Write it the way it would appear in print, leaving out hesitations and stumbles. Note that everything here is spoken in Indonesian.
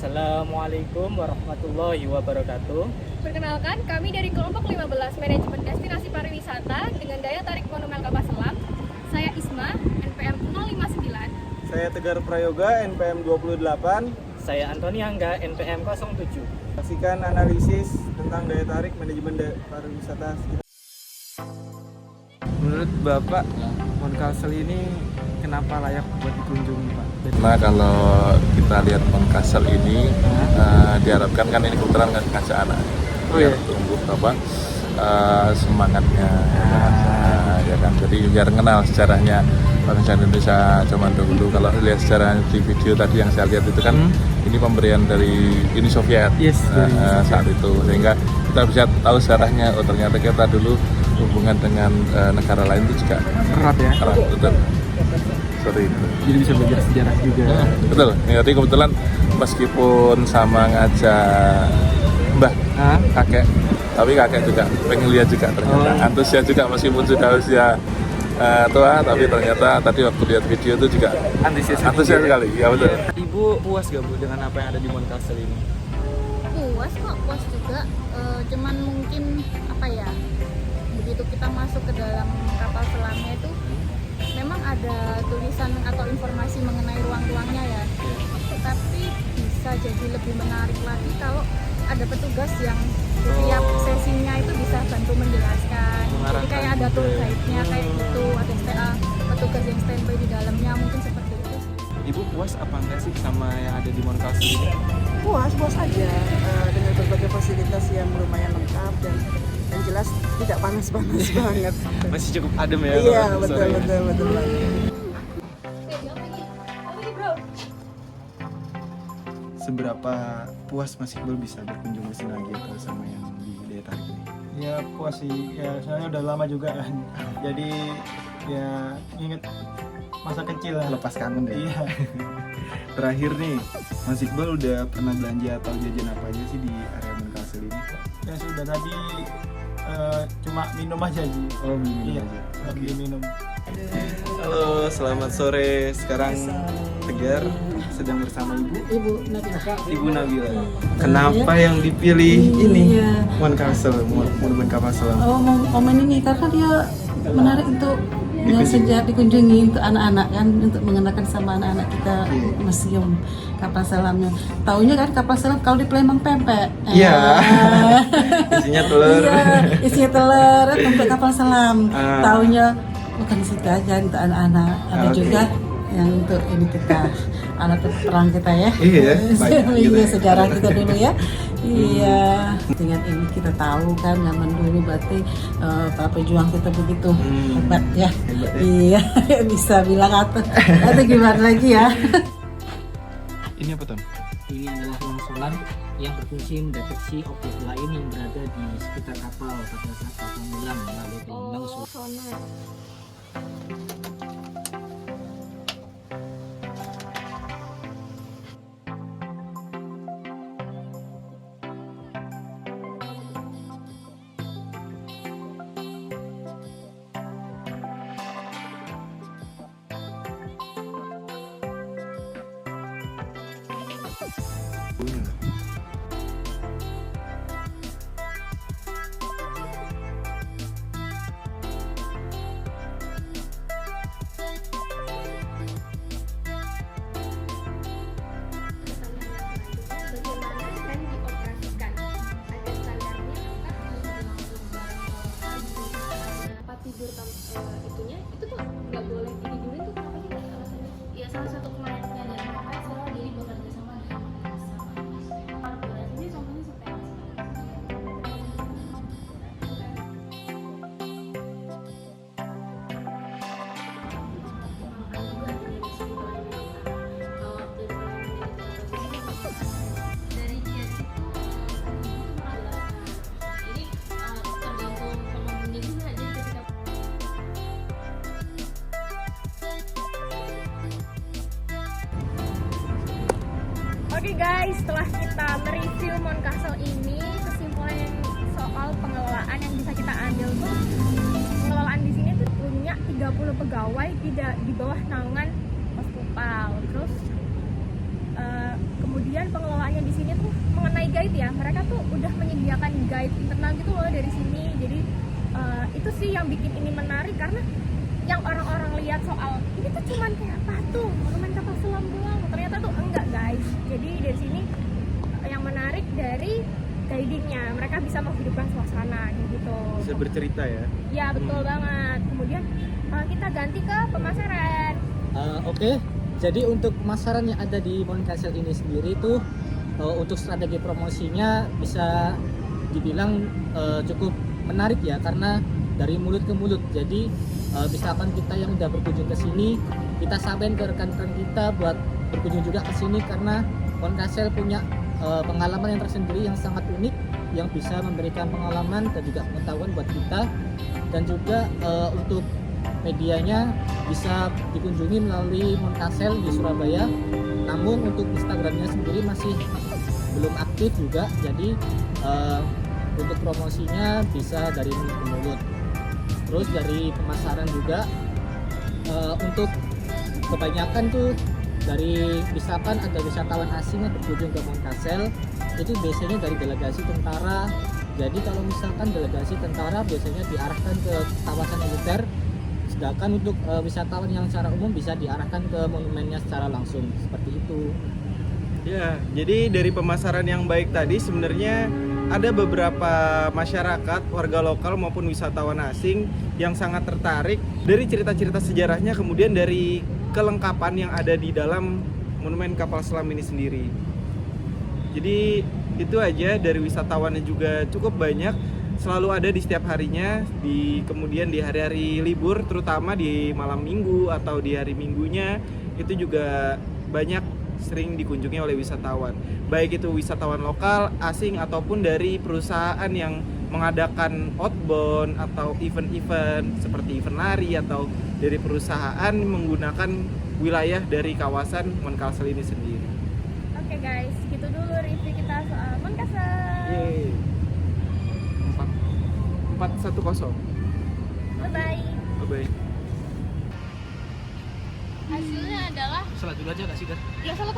Assalamualaikum warahmatullahi wabarakatuh. Perkenalkan, kami dari kelompok 15 Manajemen Destinasi Pariwisata dengan daya tarik Monumen Kapal Selam. Saya Isma, NPM 059. Saya Tegar Prayoga, NPM 28. Saya Antoni Angga, NPM 07. Saksikan analisis tentang daya tarik manajemen pariwisata sekitar. Menurut Bapak, Moncastle ini kenapa layak buat dikunjungi, Pak? Nah, kalau kita lihat Moncastle ini diharapkan kan ini kebetulan ngajak anak tumbuh semangatnya ya kan, jadi biar kenal sejarahnya bangsa Indonesia zaman dahulu. Kalau lihat sejarah di video tadi yang saya lihat itu kan ini pemberian dari Uni Soviet saat itu, sehingga kita bisa tahu sejarahnya. Oh, ternyata kita dulu hubungan dengan negara lain itu juga Erat ya? erat, betul. Seperti itu. Jadi bisa belajar sejarah juga. Betul. Jadi kebetulan meskipun sama ngajak mbah, kakek, tapi kakek juga pengen lihat juga ternyata. Antusias juga meskipun sudah usia tua, tapi ternyata tadi waktu lihat video itu juga antusias sekali. Ya betul. Ibu puas gak Bu dengan apa yang ada di Moncastle ini? Puas kok, puas juga. Cuman mungkin apa ya, begitu kita masuk ke dalam kapal selamnya itu memang ada tulisan atau informasi mengenai ruang-ruangnya ya, tapi bisa jadi lebih menarik lagi kalau ada petugas yang setiap sesinya itu bisa bantu menjelaskan. Jadi kayak ada tour guide-nya kayak gitu, ada petugas yang standby di dalamnya, mungkin seperti itu. Ibu puas apa enggak sih sama yang ada di Moncastle ini? Puas aja dengan berbagai fasilitas yang lumayan lengkap dan yang jelas tidak panas-panas banget. Masih cukup adem ya? Iya, kalau betul sore. banget. Seberapa puas Mas Iqbal bisa berkunjung ke sini lagi atau sama yang di daya tarik ini? Ya puas sih, ya soalnya udah lama juga kan. Jadi ya inget masa kecil lah. Lepas kangen deh. Iya. Terakhir nih, Mas Iqbal udah pernah belanja atau jajan apa aja sih di area Moncastle ini? Ya sudah tadi cuma minum aja sih. Oh, minum Iya, aja. lagi minum. Halo, selamat sore. Sekarang Tegar sedang bersama Ibu Nabila. Kenapa yang dipilih ini? Moncastle, Monumen Kapal Selam. Oh, momen ini karena dia menarik untuk sejak dikunjungi untuk anak-anak kan, untuk mengenalkan sama anak-anak kita museum kapal selamnya. Taunya kan kapal selam kalau di Palembang pempek. Iya. Isinya telur. Iya, isinya telur, pempek kapal selam. Taunya bukan situ aja untuk anak-anak. Ada juga yang untuk ini kita alat perang kita ya. Iya, banyak gitu ya. Sejarah kita dulu ya. Iya, dengan ini kita tahu kan zaman dulu berarti para pejuang kita begitu hebat ya. Iya, bisa bilang atau gimana lagi ya. Ini apa, Tom? Ini adalah ruang solar yang berfungsi mendeteksi objek lain yang berada di sekitar kapal pada saat kapal tenggelam melalui gelombang Sonar. Bagaimana dan dioperasikan ada standarnya tempat tidur itunya itu tuh nggak boleh ditidurin tuh kenapa sih alasannya? Ya salah satu kliennya dan makanya selalu diri bekerja sama dengan ini contohnya seperti apa sih? Dari chat itu ini tergantung penghubungnya juga, jadi ketika Oke guys, setelah kita mereview Moncastle ini, kesimpulan soal pengelolaan yang bisa kita ambil tuh, pengelolaan di sini tuh punya 30 pegawai di bawah naungan Pos Pupal. Terus kemudian pengelolaannya guide ya, mereka tuh udah menyediakan guide internal gitu loh dari sini. Jadi itu sih yang bikin ini menarik, karena yang orang-orang lihat soal ini tuh cuman kayak patung, monumen kapal selam doang, ternyata tuh enggak guys. Jadi dari sini yang menarik dari guidingnya, mereka bisa menghidupkan suasana kayak gitu. Bisa bercerita ya. Ya betul banget. Kemudian kita ganti ke pemasaran. Oke, jadi untuk pemasaran yang ada di Mount Castle ini sendiri tuh untuk strategi promosinya bisa dibilang cukup menarik ya, karena dari mulut ke mulut. Jadi misalkan kita yang udah berkunjung ke sini, kita sampaikan ke rekan-rekan kita buat berkunjung juga ke sini, karena Mount Castle punya pengalaman yang tersendiri yang sangat unik, yang bisa memberikan pengalaman dan juga pengetahuan buat kita. Dan juga untuk medianya bisa dikunjungi melalui Mount Castle di Surabaya, namun untuk Instagramnya sendiri masih belum aktif juga. Jadi untuk promosinya bisa dari mulut ke mulut. Terus dari pemasaran juga untuk kebanyakan tuh dari misalkan ada wisatawan asing yang berkunjung ke Mount Castle, itu biasanya dari delegasi tentara. Jadi kalau misalkan delegasi tentara biasanya diarahkan ke kawasan militer, sedangkan untuk wisatawan yang secara umum bisa diarahkan ke monumennya secara langsung, seperti itu. Ya, jadi dari pemasaran yang baik tadi sebenarnya ada beberapa masyarakat, warga lokal maupun wisatawan asing yang sangat tertarik dari cerita-cerita sejarahnya, kemudian dari kelengkapan yang ada di dalam monumen kapal selam ini sendiri. Jadi itu aja, dari wisatawannya juga cukup banyak, selalu ada di setiap harinya, kemudian di hari-hari libur, terutama di malam minggu atau di hari minggunya itu juga banyak sering dikunjungi oleh wisatawan, baik itu wisatawan lokal, asing, ataupun dari perusahaan yang mengadakan outbound atau event-event seperti event lari, atau dari perusahaan menggunakan wilayah dari kawasan Mount Castle ini sendiri. Oke guys, gitu dulu review kita soal Mount Castle. Yeay. 410. Bye-bye. Bye-bye. Hasilnya adalah Salah dulu aja gak sih, Gar? Ya salah